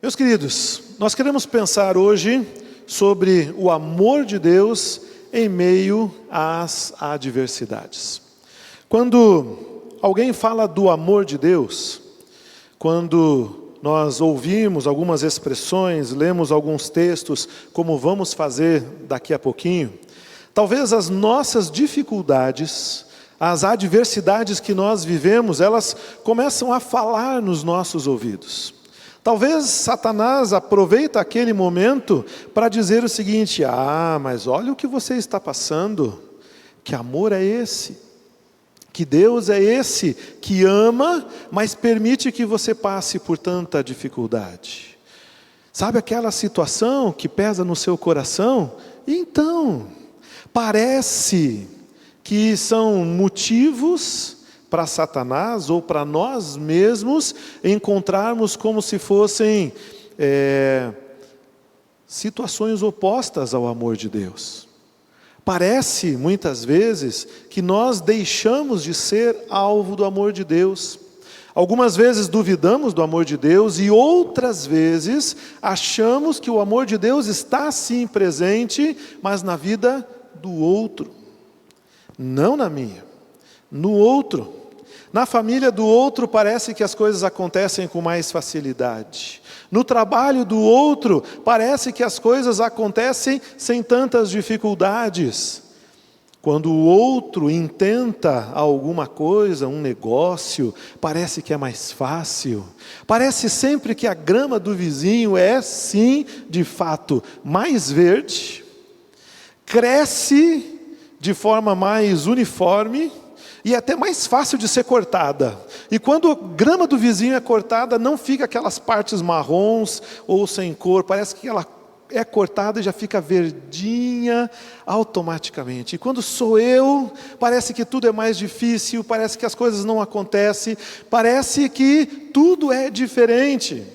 Meus queridos, nós queremos pensar hoje sobre o amor de Deus em meio às adversidades. Quando alguém fala do amor de Deus, quando nós ouvimos algumas expressões, lemos alguns textos, como vamos fazer daqui a pouquinho, talvez as nossas dificuldades, as adversidades que nós vivemos, elas começam a falar nos nossos ouvidos. Talvez Satanás aproveita aquele momento para dizer o seguinte: mas olha o que você está passando, que amor é esse? Que Deus é esse que ama, mas permite que você passe por tanta dificuldade? Sabe aquela situação que pesa no seu coração? Então, parece que são motivos para Satanás ou para nós mesmos encontrarmos como se fossem situações opostas ao amor de Deus. Parece, muitas vezes, que nós deixamos de ser alvo do amor de Deus. Algumas vezes duvidamos do amor de Deus e outras vezes achamos que o amor de Deus está sim presente, mas na vida do outro. Não na minha, no outro. Na família do outro parece que as coisas acontecem com mais facilidade. No trabalho do outro parece que as coisas acontecem sem tantas dificuldades. Quando o outro intenta alguma coisa, um negócio, parece que é mais fácil. Parece sempre que a grama do vizinho é sim, de fato, mais verde, cresce de forma mais uniforme, e é até mais fácil de ser cortada. E quando a grama do vizinho é cortada, não fica aquelas partes marrons ou sem cor. Parece que ela é cortada e já fica verdinha automaticamente. E quando sou eu, parece que tudo é mais difícil, parece que as coisas não acontecem, parece que tudo é diferente.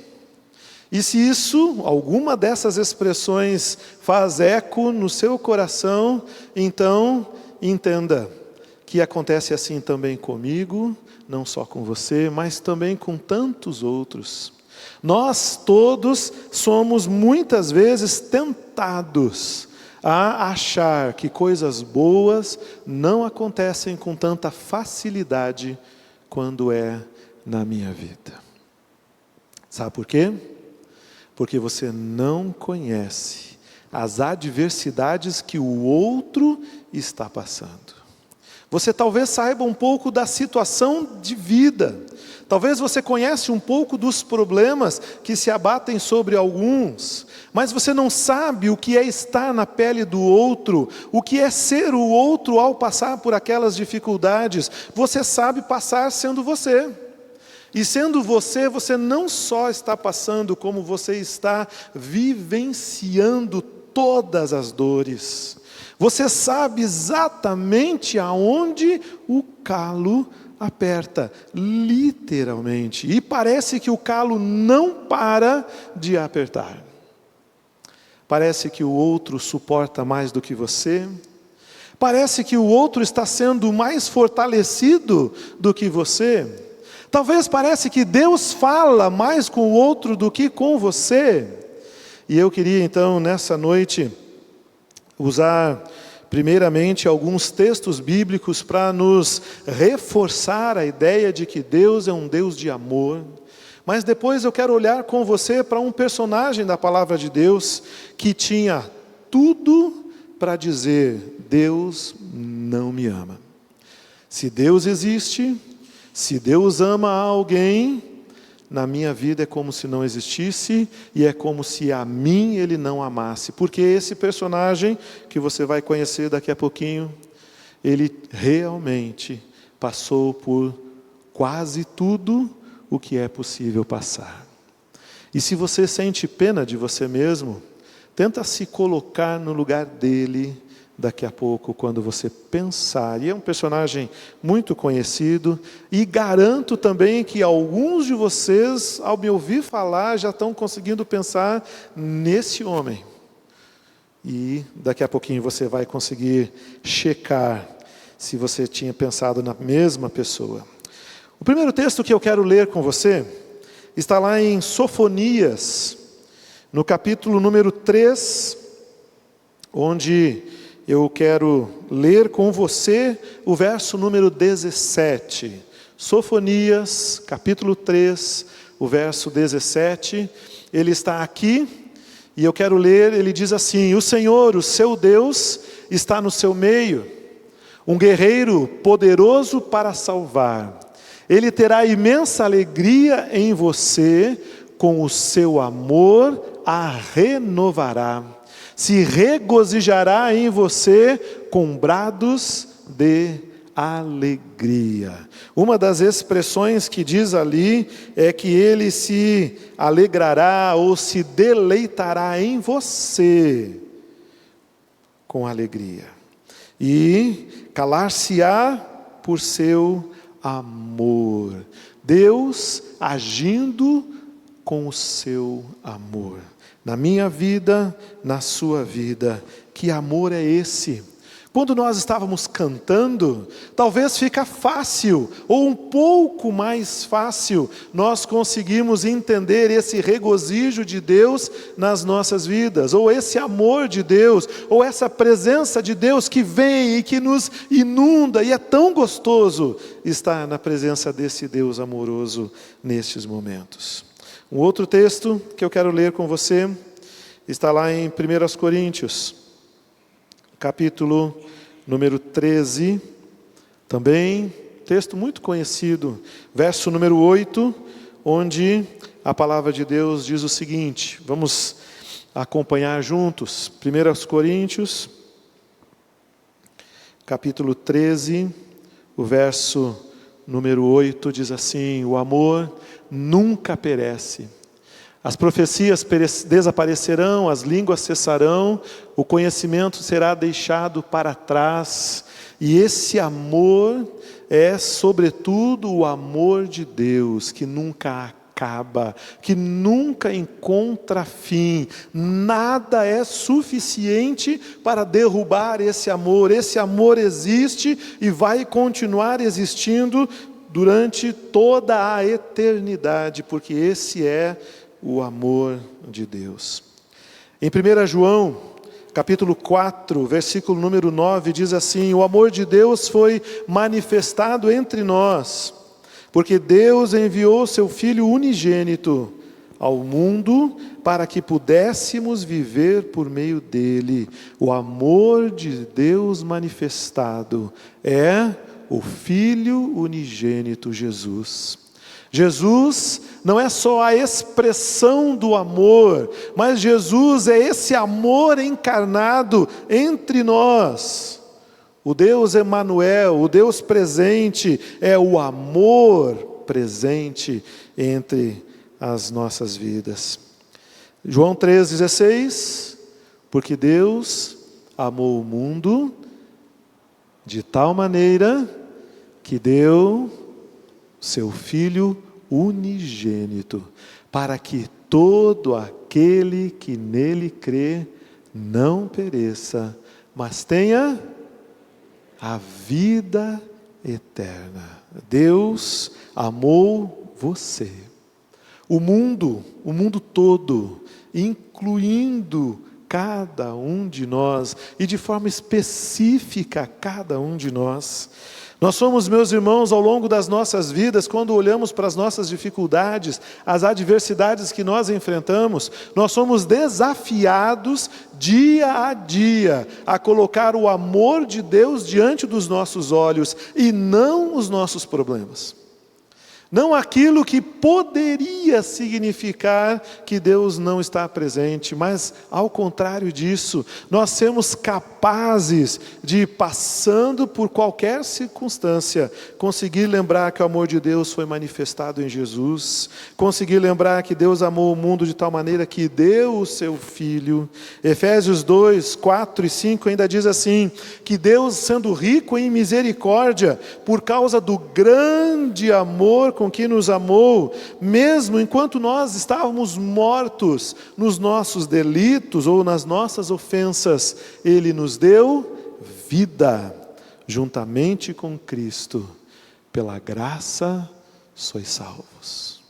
E se isso, alguma dessas expressões faz eco no seu coração, então entenda que acontece assim também comigo, não só com você, mas também com tantos outros. Nós todos somos muitas vezes tentados a achar que coisas boas não acontecem com tanta facilidade quando é na minha vida. Sabe por quê? Porque você não conhece as adversidades que o outro está passando. Você talvez saiba um pouco da situação de vida. Talvez você conhece um pouco dos problemas que se abatem sobre alguns. Mas você não sabe o que é estar na pele do outro. O que é ser o outro ao passar por aquelas dificuldades. Você sabe passar sendo você. E sendo você, você não só está passando, como você está vivenciando todas as dores. Você sabe exatamente aonde o calo aperta, literalmente. E parece que o calo não para de apertar. Parece que o outro suporta mais do que você. Parece que o outro está sendo mais fortalecido do que você. Talvez parece que Deus fala mais com o outro do que com você. E eu queria então, nessa noite, usar primeiramente alguns textos bíblicos para nos reforçar a ideia de que Deus é um Deus de amor. Mas depois eu quero olhar com você para um personagem da palavra de Deus que tinha tudo para dizer: Deus não me ama. Se Deus existe, se Deus ama alguém, na minha vida é como se não existisse, e é como se a mim Ele não amasse. Porque esse personagem, que você vai conhecer daqui a pouquinho, ele realmente passou por quase tudo o que é possível passar. E se você sente pena de você mesmo, tenta se colocar no lugar dele daqui a pouco, quando você pensar. E é um personagem muito conhecido, e garanto também que alguns de vocês, ao me ouvir falar, já estão conseguindo pensar nesse homem. E daqui a pouquinho você vai conseguir checar se você tinha pensado na mesma pessoa. O primeiro texto que eu quero ler com você está lá em Sofonias, no capítulo número 3, onde eu quero ler com você o verso número 17. Sofonias, capítulo 3, o verso 17. Ele está aqui, e eu quero ler, ele diz assim: o Senhor, o seu Deus, está no seu meio, um guerreiro poderoso para salvar. Ele terá imensa alegria em você, com o seu amor a renovará. Se regozijará em você com brados de alegria. Uma das expressões que diz ali é que ele se alegrará ou se deleitará em você com alegria. E calar-se-á por seu amor. Deus agindo com o seu amor. Na minha vida, na sua vida. Que amor é esse? Quando nós estávamos cantando, talvez fica fácil, ou um pouco mais fácil, nós conseguimos entender esse regozijo de Deus nas nossas vidas, ou esse amor de Deus, ou essa presença de Deus que vem e que nos inunda, e é tão gostoso estar na presença desse Deus amoroso nestes momentos. Um outro texto que eu quero ler com você, está lá em 1 Coríntios, capítulo número 13, também, texto muito conhecido, verso número 8, onde a palavra de Deus diz o seguinte, vamos acompanhar juntos, 1 Coríntios, capítulo 13, o verso número 8 diz assim: o amor nunca perece. As profecias desaparecerão, as línguas cessarão, o conhecimento será deixado para trás. E esse amor é, sobretudo, o amor de Deus, que nunca acaba, que nunca encontra fim. Nada é suficiente para derrubar esse amor. Esse amor existe e vai continuar existindo durante toda a eternidade, porque esse é o amor de Deus. Em 1 João, capítulo 4, versículo número 9, diz assim: o amor de Deus foi manifestado entre nós, porque Deus enviou seu Filho unigênito ao mundo, para que pudéssemos viver por meio dele. O amor de Deus manifestado é o Filho unigênito Jesus. Jesus não é só a expressão do amor, mas Jesus é esse amor encarnado entre nós. O Deus Emanuel, o Deus presente, é o amor presente entre as nossas vidas. João 3,16, porque Deus amou o mundo de tal maneira que deu seu Filho unigênito, para que todo aquele que nele crê não pereça, mas tenha a vida eterna. Deus amou você. O mundo todo, incluindo cada um de nós, e de forma específica cada um de nós. Nós somos, meus irmãos, ao longo das nossas vidas, quando olhamos para as nossas dificuldades, as adversidades que nós enfrentamos, nós somos desafiados dia a dia a colocar o amor de Deus diante dos nossos olhos e não os nossos problemas. Não aquilo que poderia significar que Deus não está presente, mas ao contrário disso, nós sermos capazes de, passando por qualquer circunstância, conseguir lembrar que o amor de Deus foi manifestado em Jesus, conseguir lembrar que Deus amou o mundo de tal maneira que deu o seu Filho. Efésios 2, 4 e 5 ainda diz assim, que Deus, sendo rico em misericórdia, por causa do grande amor com que nos amou, mesmo enquanto nós estávamos mortos nos nossos delitos ou nas nossas ofensas, Ele nos deu vida, juntamente com Cristo, pela graça sois salvos.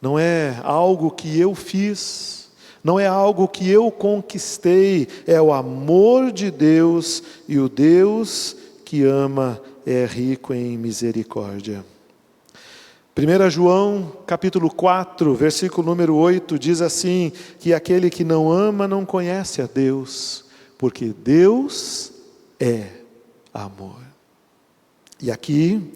Não é algo que eu fiz, Não é algo que eu conquistei, é o amor de Deus, e o Deus que ama é rico em misericórdia. 1 João capítulo 4, versículo número 8, diz assim, que aquele que não ama não conhece a Deus, porque Deus é amor. E aqui,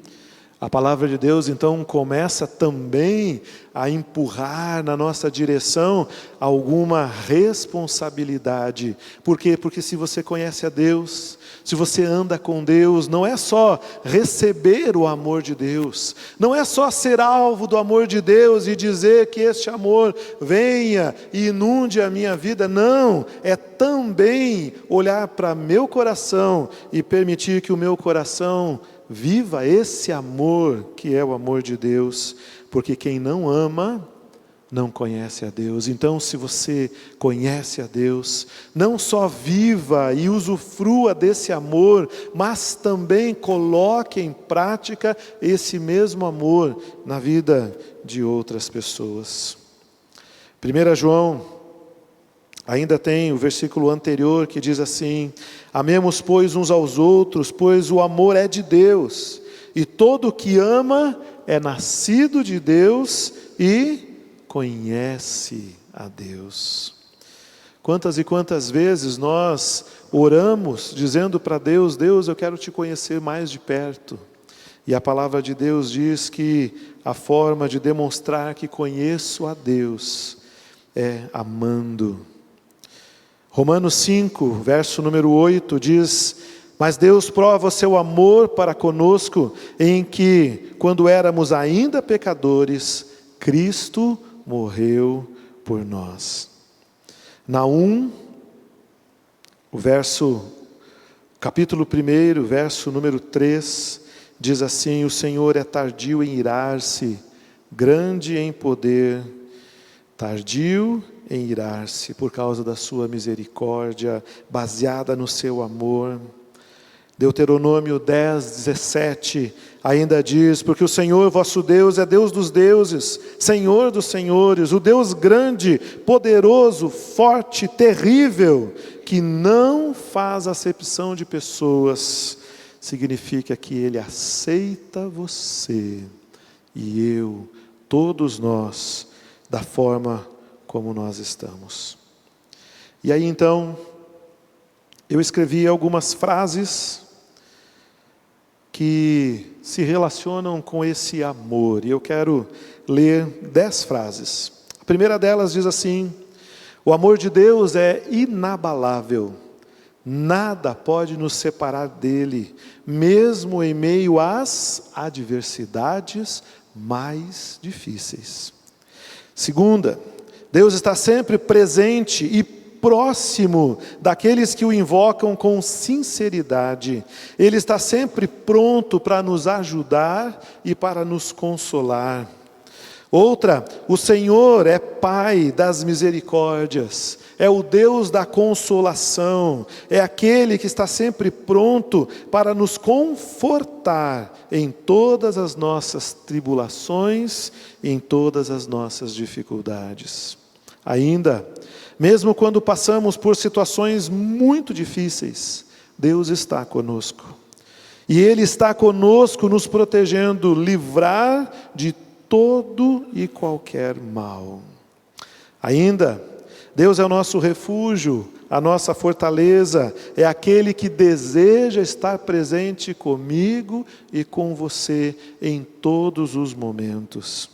a palavra de Deus então começa também a empurrar na nossa direção alguma responsabilidade. Por quê? Porque se você conhece a Deus, se você anda com Deus, não é só receber o amor de Deus, não é só ser alvo do amor de Deus e dizer que este amor venha e inunde a minha vida, não, é também olhar para meu coração e permitir que o meu coração viva esse amor que é o amor de Deus, porque quem não ama não conhece a Deus. Então, se você conhece a Deus, não só viva e usufrua desse amor, mas também coloque em prática esse mesmo amor na vida de outras pessoas. 1 João, ainda tem o versículo anterior que diz assim: amemos, pois, uns aos outros, pois o amor é de Deus, e todo que ama é nascido de Deus e conhece a Deus. Quantas e quantas vezes nós oramos dizendo para Deus: Deus, eu quero te conhecer mais de perto. E a palavra de Deus diz que a forma de demonstrar que conheço a Deus é amando. Romanos 5, verso número 8 diz: mas Deus prova o seu amor para conosco, em que, quando éramos ainda pecadores, Cristo morreu por nós. Naum, capítulo 1, verso número 3, diz assim: o Senhor é tardio em irar-se, grande em poder, tardio em irar-se, por causa da sua misericórdia, baseada no seu amor. Deuteronômio 10, 17, ainda diz: porque o Senhor vosso Deus é Deus dos deuses, Senhor dos senhores, o Deus grande, poderoso, forte, terrível, que não faz acepção de pessoas. Significa que Ele aceita você e eu, todos nós, da forma como nós estamos. E aí então, eu escrevi algumas frases que se relacionam com esse amor, e eu quero ler 10 frases. A primeira delas diz assim: o amor de Deus é inabalável, nada pode nos separar dele, mesmo em meio às adversidades mais difíceis. Segunda, Deus está sempre presente e próximo daqueles que o invocam com sinceridade. Ele está sempre pronto para nos ajudar e para nos consolar. Outra, o Senhor é Pai das misericórdias, é o Deus da consolação, é aquele que está sempre pronto para nos confortar em todas as nossas tribulações, em todas as nossas dificuldades. Ainda, mesmo quando passamos por situações muito difíceis, Deus está conosco. E Ele está conosco nos protegendo, livrar de todo e qualquer mal. Ainda, Deus é o nosso refúgio, a nossa fortaleza, é aquele que deseja estar presente comigo e com você em todos os momentos.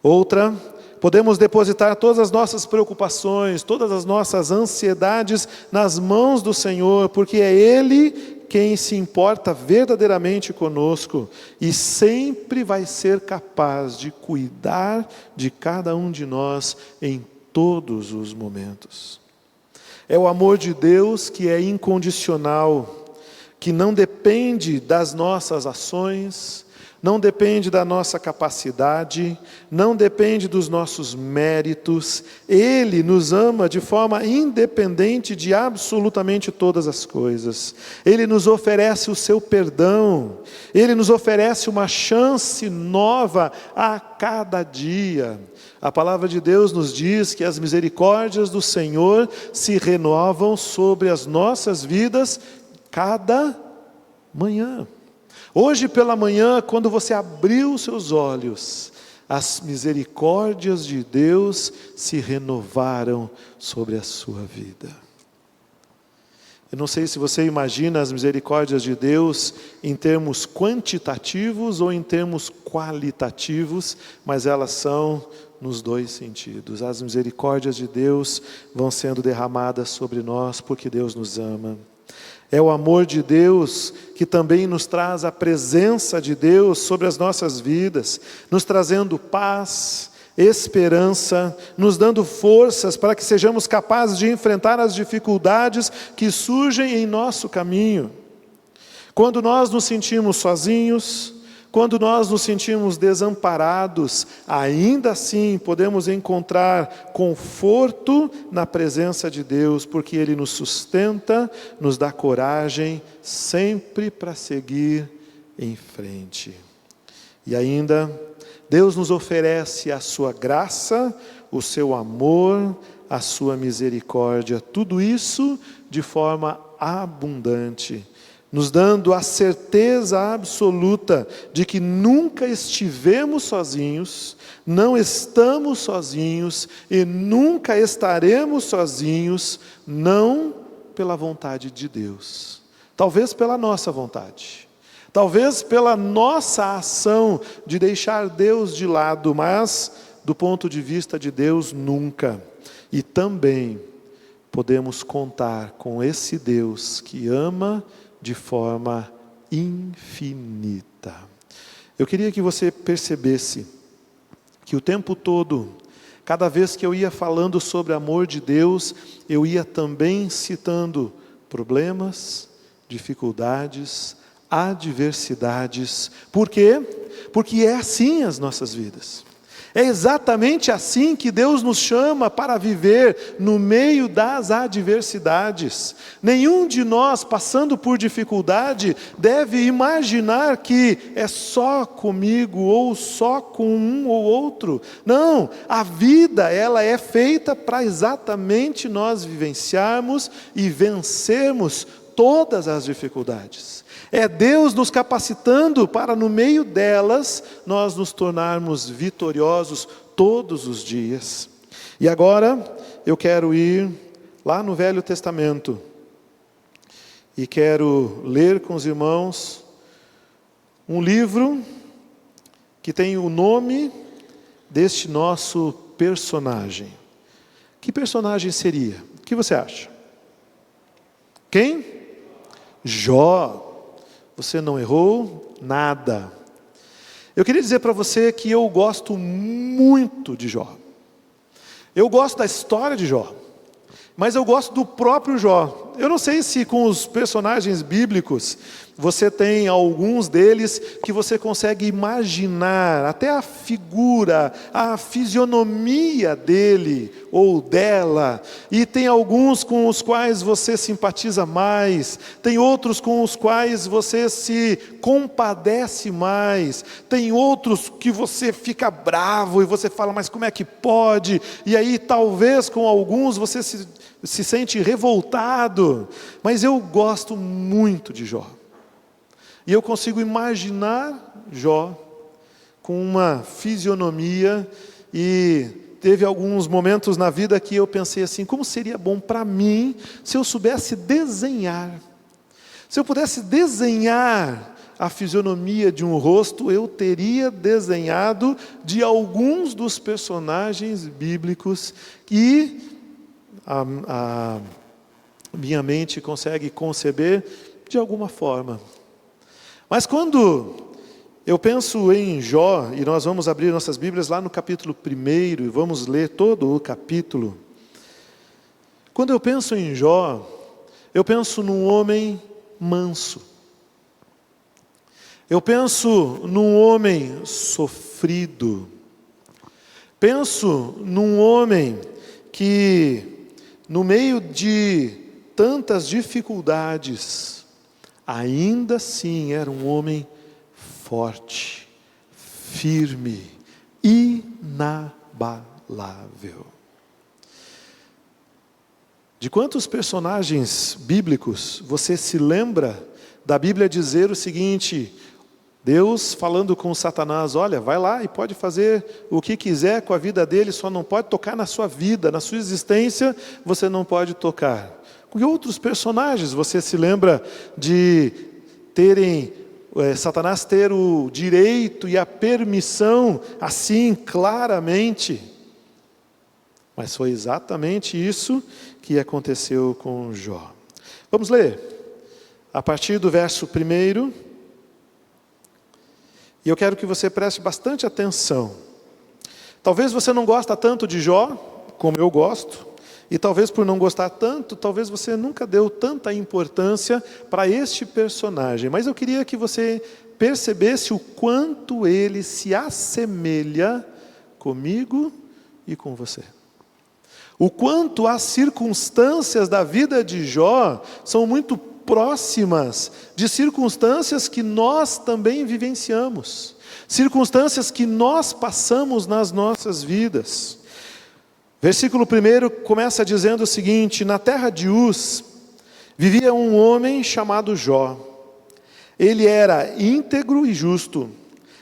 Outra, podemos depositar todas as nossas preocupações, todas as nossas ansiedades nas mãos do Senhor, porque é Ele quem se importa verdadeiramente conosco e sempre vai ser capaz de cuidar de cada um de nós em todos os momentos. É o amor de Deus que é incondicional, que não depende das nossas ações, não depende da nossa capacidade, não depende dos nossos méritos. Ele nos ama de forma independente de absolutamente todas as coisas. Ele nos oferece o seu perdão, Ele nos oferece uma chance nova a cada dia. A palavra de Deus nos diz que as misericórdias do Senhor se renovam sobre as nossas vidas cada manhã. Hoje pela manhã, quando você abriu os seus olhos, as misericórdias de Deus se renovaram sobre a sua vida. Eu não sei se você imagina as misericórdias de Deus em termos quantitativos ou em termos qualitativos, mas elas são nos dois sentidos. As misericórdias de Deus vão sendo derramadas sobre nós porque Deus nos ama. É o amor de Deus que também nos traz a presença de Deus sobre as nossas vidas, nos trazendo paz, esperança, nos dando forças para que sejamos capazes de enfrentar as dificuldades que surgem em nosso caminho. Quando nós nos sentimos sozinhos, quando nós nos sentimos desamparados, ainda assim podemos encontrar conforto na presença de Deus, porque Ele nos sustenta, nos dá coragem, sempre para seguir em frente. E ainda, Deus nos oferece a sua graça, o seu amor, a sua misericórdia, tudo isso de forma abundante, nos dando a certeza absoluta de que nunca estivemos sozinhos, não estamos sozinhos e nunca estaremos sozinhos, não pela vontade de Deus, talvez pela nossa vontade, talvez pela nossa ação de deixar Deus de lado, mas do ponto de vista de Deus, nunca. E também podemos contar com esse Deus que ama de forma infinita. Eu queria que você percebesse que o tempo todo, cada vez que eu ia falando sobre amor de Deus, eu ia também citando problemas, dificuldades, adversidades. Por quê? Porque é assim as nossas vidas. É exatamente assim que Deus nos chama para viver no meio das adversidades. Nenhum de nós, passando por dificuldade, deve imaginar que é só comigo ou só com um ou outro. Não, a vida ela é feita para exatamente nós vivenciarmos e vencermos todas as dificuldades. É Deus nos capacitando para, no meio delas, nós nos tornarmos vitoriosos todos os dias. E agora, eu quero ir lá no Velho Testamento. E quero ler com os irmãos um livro que tem o nome deste nosso personagem. Que personagem seria? O que você acha? Quem? Jó. Você não errou nada. Eu queria dizer para você que eu gosto muito de Jó. Eu gosto da história de Jó, mas eu gosto do próprio Jó. Eu não sei se com os personagens bíblicos, você tem alguns deles que você consegue imaginar, até a figura, a fisionomia dele ou dela. E tem alguns com os quais você simpatiza mais, tem outros com os quais você se compadece mais, tem outros que você fica bravo e você fala, mas como é que pode? E aí talvez com alguns você se sente revoltado, mas eu gosto muito de Jó. E eu consigo imaginar Jó com uma fisionomia, e teve alguns momentos na vida que eu pensei assim, como seria bom para mim se eu soubesse desenhar. Se eu pudesse desenhar a fisionomia de um rosto, eu teria desenhado de alguns dos personagens bíblicos que a minha mente consegue conceber de alguma forma. Mas quando eu penso em Jó, e nós vamos abrir nossas Bíblias lá no capítulo 1, e vamos ler todo o capítulo. Quando eu penso em Jó, eu penso num homem manso. Eu penso num homem sofrido. Penso num homem que, no meio de tantas dificuldades, ainda assim era um homem forte, firme, inabalável. De quantos personagens bíblicos você se lembra da Bíblia dizer o seguinte: Deus falando com Satanás, olha, vai lá e pode fazer o que quiser com a vida dele, só não pode tocar na sua vida, na sua existência, você não pode tocar. Com outros personagens você se lembra de Satanás ter o direito e a permissão, assim, claramente? Mas foi exatamente isso que aconteceu com Jó. Vamos ler, a partir do verso 1, e eu quero que você preste bastante atenção. Talvez você não goste tanto de Jó, como eu gosto, e talvez por não gostar tanto, talvez você nunca deu tanta importância para este personagem. Mas eu queria que você percebesse o quanto ele se assemelha comigo e com você. O quanto as circunstâncias da vida de Jó são muito próximas de circunstâncias que nós também vivenciamos, circunstâncias que nós passamos nas nossas vidas. Versículo 1 começa dizendo o seguinte: na terra de Uz vivia um homem chamado Jó. Ele era íntegro e justo,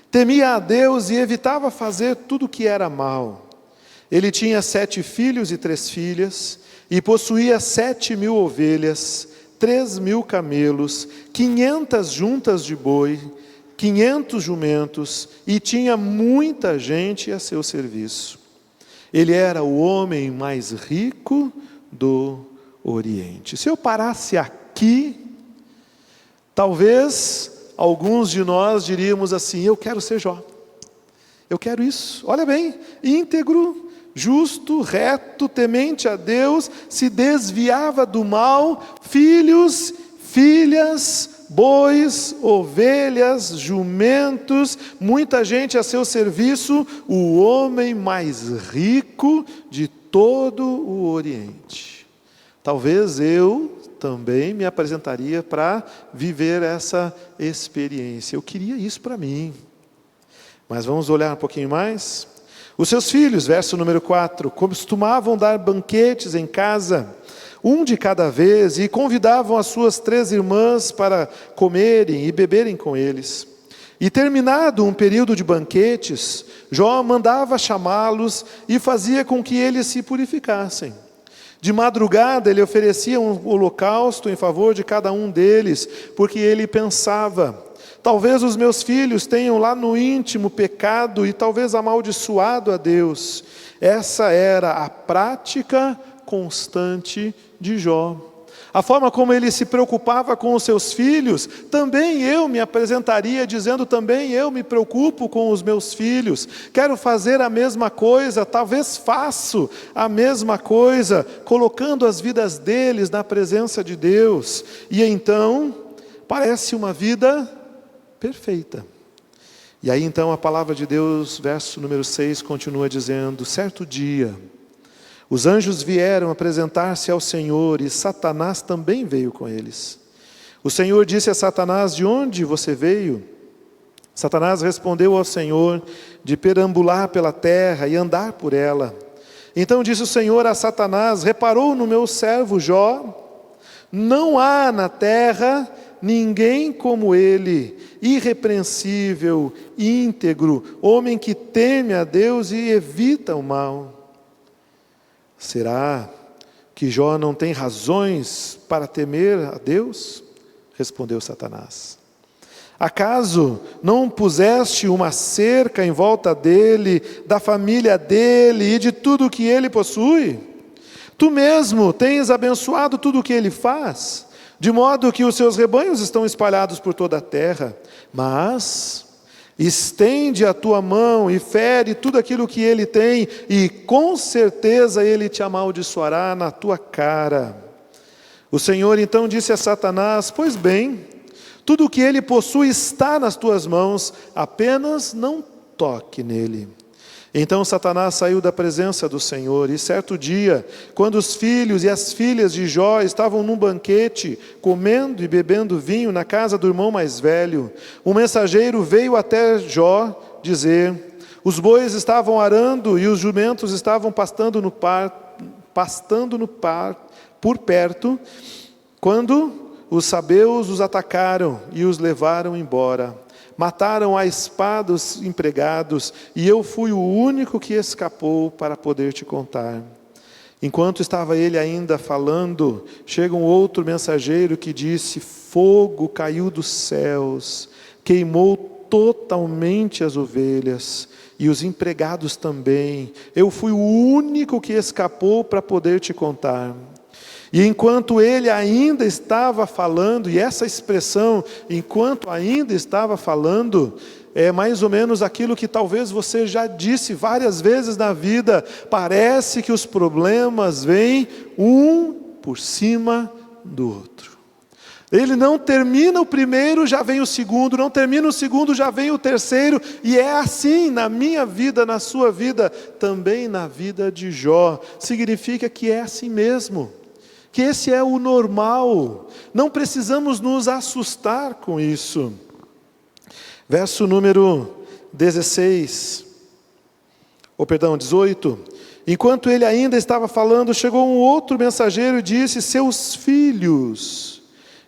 temia a Deus e evitava fazer tudo o que era mal. Ele tinha 7 filhos e 3 filhas, e possuía 7.000 ovelhas, 3.000 camelos, 500 juntas de boi, 500 jumentos, e tinha muita gente a seu serviço. Ele era o homem mais rico do Oriente. Se eu parasse aqui, talvez alguns de nós diríamos assim: eu quero ser Jó. Eu quero isso. Olha bem, íntegro, justo, reto, temente a Deus, se desviava do mal, filhos, filhas, bois, ovelhas, jumentos, muita gente a seu serviço, o homem mais rico de todo o Oriente. Talvez eu também me apresentaria para viver essa experiência. Eu queria isso para mim. Mas vamos olhar um pouquinho mais. Os seus filhos, verso número 4, costumavam dar banquetes em casa, um de cada vez, e convidavam as suas 3 irmãs para comerem e beberem com eles. E terminado um período de banquetes, Jó mandava chamá-los e fazia com que eles se purificassem. De madrugada ele oferecia um holocausto em favor de cada um deles, porque ele pensava: talvez os meus filhos tenham lá no íntimo pecado e talvez amaldiçoado a Deus. Essa era a prática constante de Jó. A forma como ele se preocupava com os seus filhos, também eu me apresentaria dizendo: também eu me preocupo com os meus filhos. Quero fazer a mesma coisa, talvez faço a mesma coisa, colocando as vidas deles na presença de Deus. E então, parece uma vida perfeita. E aí então a palavra de Deus, verso número 6, continua dizendo: certo dia, os anjos vieram apresentar-se ao Senhor, e Satanás também veio com eles. O Senhor disse a Satanás: de onde você veio? Satanás respondeu ao Senhor: de perambular pela terra e andar por ela. Então disse o Senhor a Satanás: reparou no meu servo Jó? Não há na terra ninguém como ele, irrepreensível, íntegro, homem que teme a Deus e evita o mal. Será que Jó não tem razões para temer a Deus? Respondeu Satanás. Acaso não puseste uma cerca em volta dele, da família dele e de tudo o que ele possui? Tu mesmo tens abençoado tudo o que ele faz, de modo que os seus rebanhos estão espalhados por toda a terra. Mas estende a tua mão e fere tudo aquilo que ele tem, e com certeza ele te amaldiçoará na tua cara. O Senhor então disse a Satanás: pois bem, Tudo o que ele possui está nas tuas mãos, apenas não toque nele. Então Satanás saiu da presença do Senhor, e certo dia, quando os filhos e as filhas de Jó estavam num banquete, comendo e bebendo vinho na casa do irmão mais velho, um mensageiro veio até Jó dizer: os bois estavam arando e os jumentos estavam pastando no par por perto, quando os sabeus os atacaram e os levaram embora. Mataram a espada os empregados, e eu fui o único que escapou para poder te contar. Enquanto estava ele ainda falando, chega um outro mensageiro que disse: fogo caiu dos céus, queimou totalmente as ovelhas, e os empregados também. Eu fui o único que escapou para poder te contar. E enquanto ele ainda estava falando, e essa expressão, enquanto ainda estava falando, é mais ou menos aquilo que talvez você já disse várias vezes na vida: parece que os problemas vêm um por cima do outro. Ele não termina o primeiro, já vem o segundo, não termina o segundo, já vem o terceiro, e é assim na minha vida, na sua vida, também na vida de Jó. Significa que é assim mesmo, que esse é o normal, não precisamos nos assustar com isso. Verso número 18. Enquanto ele ainda estava falando, chegou um outro mensageiro e disse: seus filhos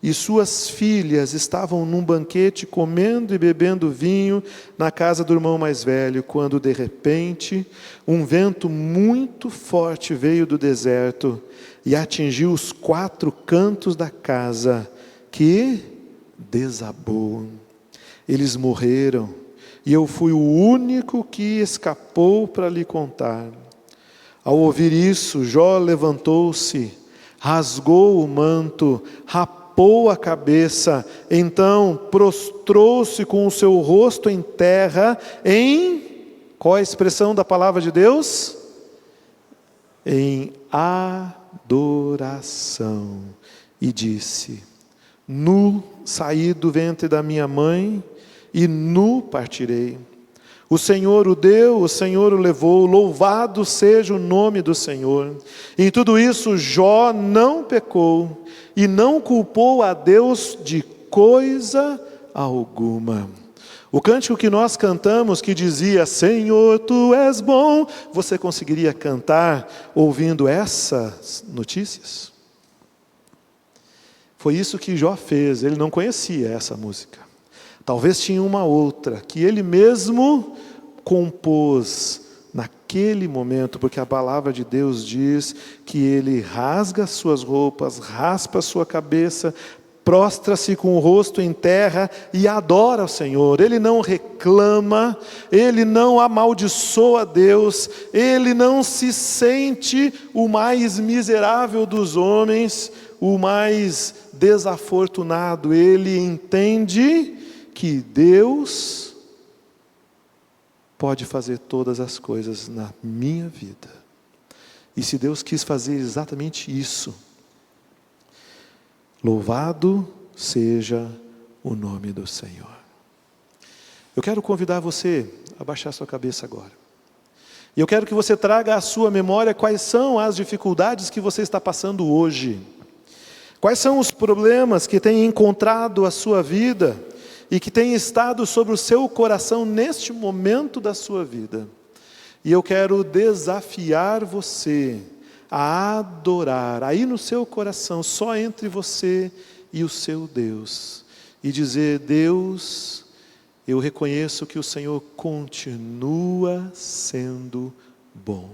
e suas filhas estavam num banquete, comendo e bebendo vinho na casa do irmão mais velho, quando de repente um vento muito forte veio do deserto e atingiu os 4 cantos da casa, que desabou. Eles morreram, e eu fui o único que escapou para lhe contar. Ao ouvir isso, Jó levantou-se, rasgou o manto, rapou a cabeça, então prostrou-se com o seu rosto em terra, qual é a expressão da palavra de Deus? Em adoração, e disse: nu saí do ventre da minha mãe, e nu partirei. O Senhor o deu, o Senhor o levou, louvado seja o nome do Senhor. Em tudo isso Jó não pecou, e não culpou a Deus de coisa alguma. O cântico que nós cantamos, que dizia: Senhor, Tu és bom, você conseguiria cantar ouvindo essas notícias? Foi isso que Jó fez. Ele não conhecia essa música. Talvez tinha uma outra, que ele mesmo compôs naquele momento, porque a palavra de Deus diz que ele rasga suas roupas, raspa sua cabeça, prostra-se com o rosto em terra e adora o Senhor. Ele não reclama, ele não amaldiçoa Deus, ele não se sente o mais miserável dos homens, o mais desafortunado. Ele entende que Deus pode fazer todas as coisas na minha vida. E se Deus quis fazer exatamente isso, louvado seja o nome do Senhor. Eu quero convidar você a baixar sua cabeça agora. E eu quero que você traga à sua memória quais são as dificuldades que você está passando hoje. Quais são os problemas que tem encontrado a sua vida e que tem estado sobre o seu coração neste momento da sua vida. E eu quero desafiar você a adorar, aí no seu coração, só entre você e o seu Deus, e dizer: Deus, eu reconheço que o Senhor continua sendo bom.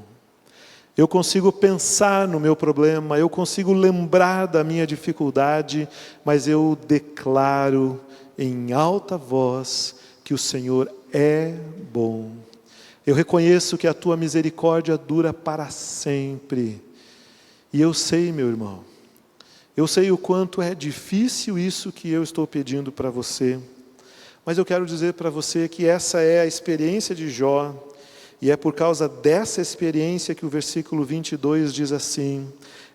Eu consigo pensar no meu problema, eu consigo lembrar da minha dificuldade, mas eu declaro em alta voz que o Senhor é bom. Eu reconheço que a Tua misericórdia dura para sempre. E eu sei, meu irmão, eu sei o quanto é difícil isso que eu estou pedindo para você, mas eu quero dizer para você que essa é a experiência de Jó, e é por causa dessa experiência que o versículo 22 diz assim: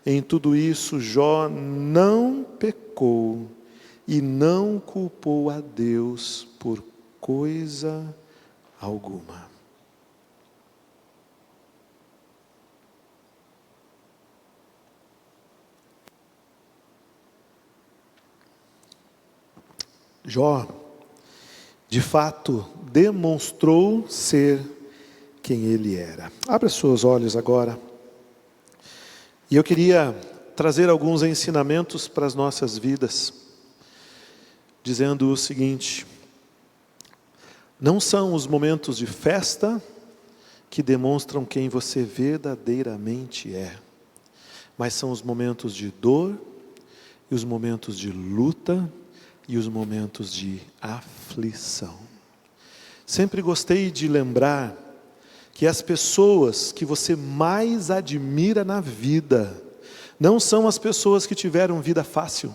em tudo isso Jó não pecou, e não culpou a Deus por coisa alguma. Jó, de fato, demonstrou ser quem ele era. Abra seus olhos agora. E eu queria trazer alguns ensinamentos para as nossas vidas, dizendo o seguinte: não são os momentos de festa que demonstram quem você verdadeiramente é, mas são os momentos de dor, e os momentos de luta, e os momentos de aflição. Sempre gostei de lembrar que as pessoas que você mais admira na vida não são as pessoas que tiveram vida fácil.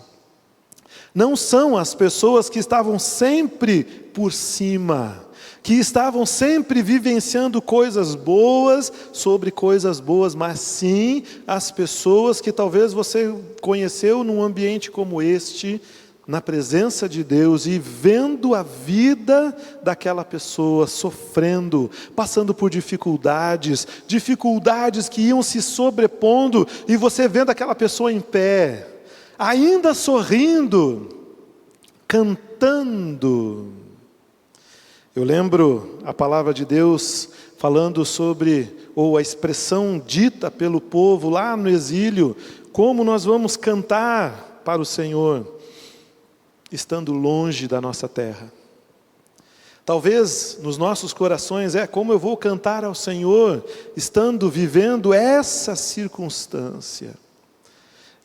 Não são as pessoas que estavam sempre por cima, que estavam sempre vivenciando coisas boas sobre coisas boas, mas sim as pessoas que talvez você conheceu num ambiente como este, na presença de Deus e vendo a vida daquela pessoa sofrendo, passando por dificuldades que iam se sobrepondo, e você vendo aquela pessoa em pé, ainda sorrindo, cantando. Eu lembro a palavra de Deus falando sobre, ou a expressão dita pelo povo lá no exílio, como nós vamos cantar para o Senhor, estando longe da nossa terra. Talvez nos nossos corações como eu vou cantar ao Senhor, estando vivendo essa circunstância.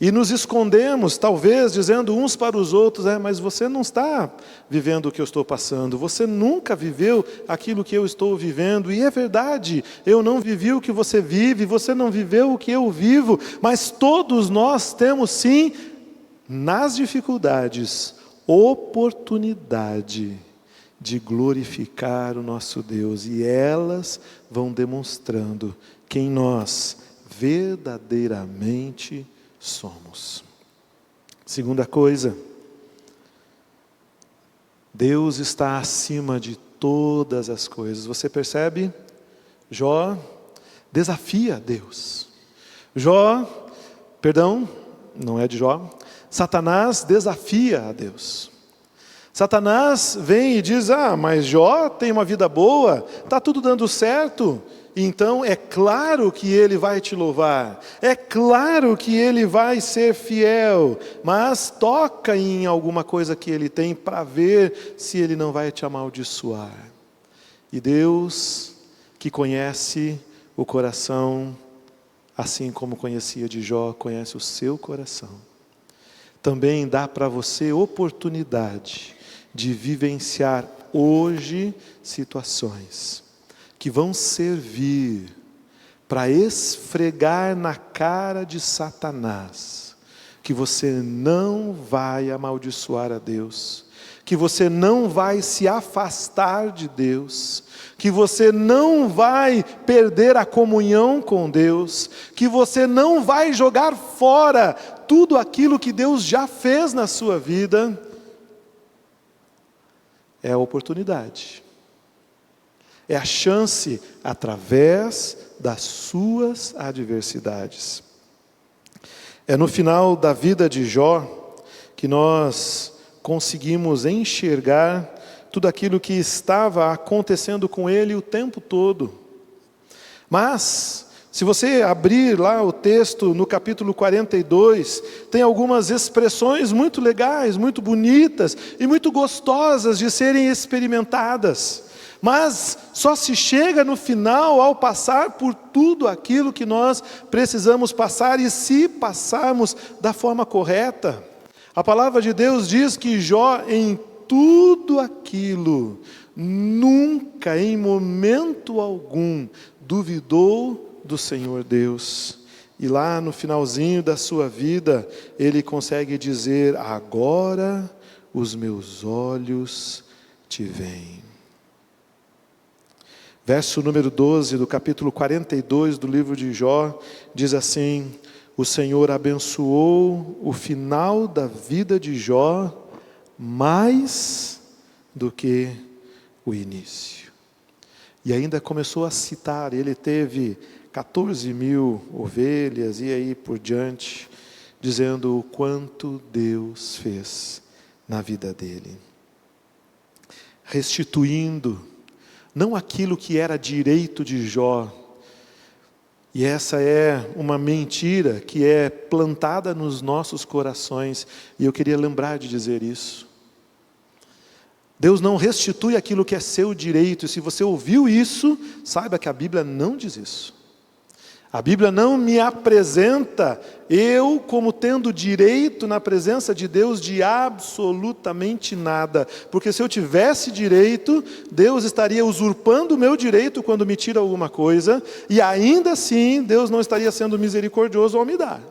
E nos escondemos, talvez, dizendo uns para os outros, mas você não está vivendo o que eu estou passando, você nunca viveu aquilo que eu estou vivendo, e é verdade, eu não vivi o que você vive, você não viveu o que eu vivo, mas todos nós temos sim, nas dificuldades, oportunidade de glorificar o nosso Deus, e elas vão demonstrando quem nós verdadeiramente somos. Segunda coisa, Deus está acima de todas as coisas. Você percebe? Jó desafia Deus. Não é de Jó. Satanás desafia a Deus. Satanás vem e diz, mas Jó tem uma vida boa, está tudo dando certo, então é claro que ele vai te louvar, é claro que ele vai ser fiel, mas toca em alguma coisa que ele tem para ver se ele não vai te amaldiçoar. E Deus, que conhece o coração, assim como conhecia de Jó, conhece o seu coração, também dá para você oportunidade de vivenciar hoje situações que vão servir para esfregar na cara de Satanás que você não vai amaldiçoar a Deus, que você não vai se afastar de Deus, que você não vai perder a comunhão com Deus, que você não vai jogar fora tudo aquilo que Deus já fez na sua vida. É a oportunidade, é a chance através das suas adversidades. É no final da vida de Jó que nós conseguimos enxergar tudo aquilo que estava acontecendo com ele o tempo todo. Mas, se você abrir lá o texto no capítulo 42, tem algumas expressões muito legais, muito bonitas e muito gostosas de serem experimentadas. Mas só se chega no final ao passar por tudo aquilo que nós precisamos passar, e se passarmos da forma correta. A palavra de Deus diz que Jó, em tudo aquilo, nunca, em momento algum, duvidou do Senhor Deus. E lá no finalzinho da sua vida, ele consegue dizer, agora os meus olhos te veem. Verso número 12 do capítulo 42 do livro de Jó, diz assim, o Senhor abençoou o final da vida de Jó mais do que o início. E ainda começou a citar, ele teve 14.000 ovelhas e aí por diante, dizendo o quanto Deus fez na vida dele. Restituindo, não aquilo que era direito de Jó, e essa é uma mentira que é plantada nos nossos corações, e eu queria lembrar de dizer isso. Deus não restitui aquilo que é seu direito, e se você ouviu isso, saiba que a Bíblia não diz isso. A Bíblia não me apresenta eu como tendo direito na presença de Deus de absolutamente nada. Porque se eu tivesse direito, Deus estaria usurpando o meu direito quando me tira alguma coisa, e ainda assim Deus não estaria sendo misericordioso ao me dar.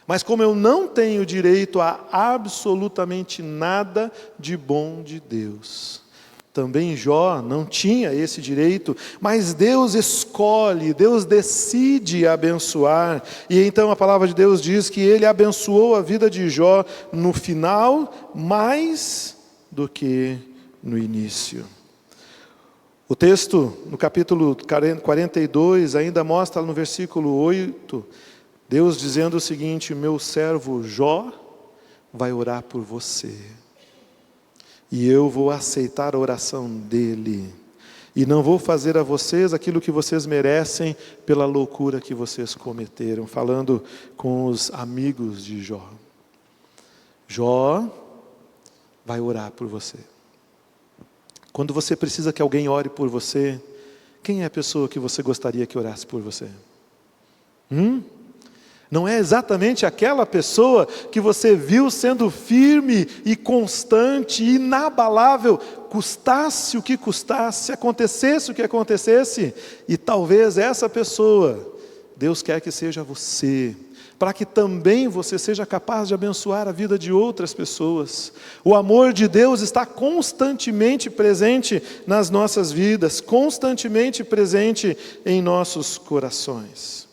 Mas como eu não tenho direito a absolutamente nada de bom de Deus, também Jó não tinha esse direito, mas Deus escolhe, Deus decide abençoar. E então a palavra de Deus diz que Ele abençoou a vida de Jó no final, mais do que no início. O texto, no capítulo 42, ainda mostra no versículo 8, Deus dizendo o seguinte: meu servo Jó vai orar por você. E eu vou aceitar a oração dele. E não vou fazer a vocês aquilo que vocês merecem pela loucura que vocês cometeram. Falando com os amigos de Jó. Jó vai orar por você. Quando você precisa que alguém ore por você, quem é a pessoa que você gostaria que orasse por você? Não é exatamente aquela pessoa que você viu sendo firme e constante, inabalável, custasse o que custasse, acontecesse o que acontecesse. E talvez essa pessoa, Deus quer que seja você, para que também você seja capaz de abençoar a vida de outras pessoas. O amor de Deus está constantemente presente nas nossas vidas, constantemente presente em nossos corações.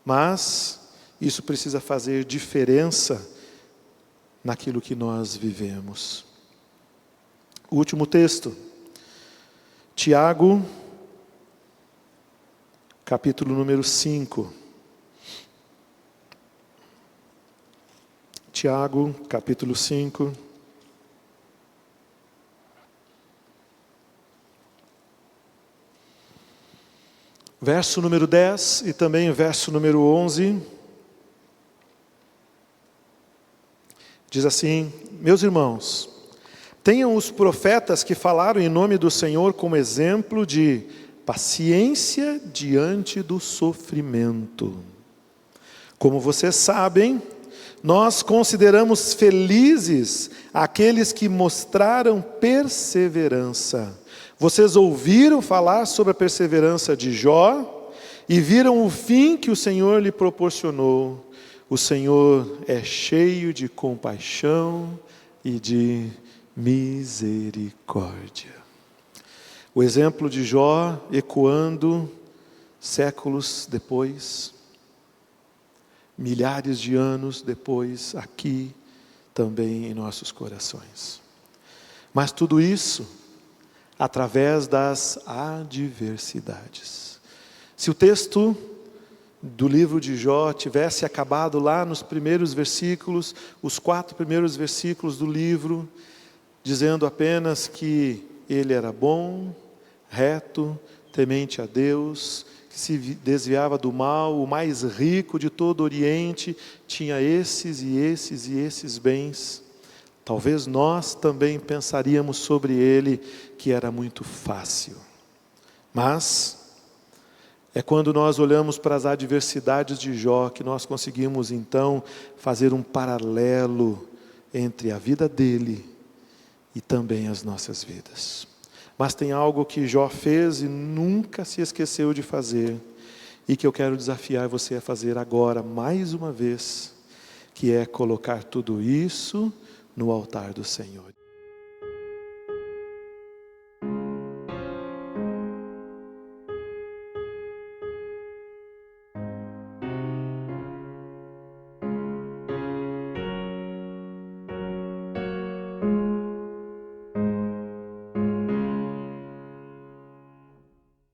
Mas isso precisa fazer diferença naquilo que nós vivemos. O último texto, Tiago, capítulo número 5. Tiago, capítulo 5. Verso número 10 e também verso número 11. Diz assim: meus irmãos, tenham os profetas que falaram em nome do Senhor como exemplo de paciência diante do sofrimento. Como vocês sabem, nós consideramos felizes aqueles que mostraram perseverança. Vocês ouviram falar sobre a perseverança de Jó e viram o fim que o Senhor lhe proporcionou. O Senhor é cheio de compaixão e de misericórdia. O exemplo de Jó ecoando séculos depois, milhares de anos depois, aqui também em nossos corações. Mas tudo isso através das adversidades. Se o texto do livro de Jó tivesse acabado lá nos primeiros versículos, os 4 primeiros versículos do livro, dizendo apenas que ele era bom, reto, temente a Deus, que se desviava do mal, o mais rico de todo o Oriente, tinha esses e esses e esses bens. Talvez nós também pensaríamos sobre ele que era muito fácil. Mas é quando nós olhamos para as adversidades de Jó que nós conseguimos então fazer um paralelo entre a vida dele e também as nossas vidas. Mas tem algo que Jó fez e nunca se esqueceu de fazer, e que eu quero desafiar você a fazer agora, mais uma vez, que é colocar tudo isso no altar do Senhor.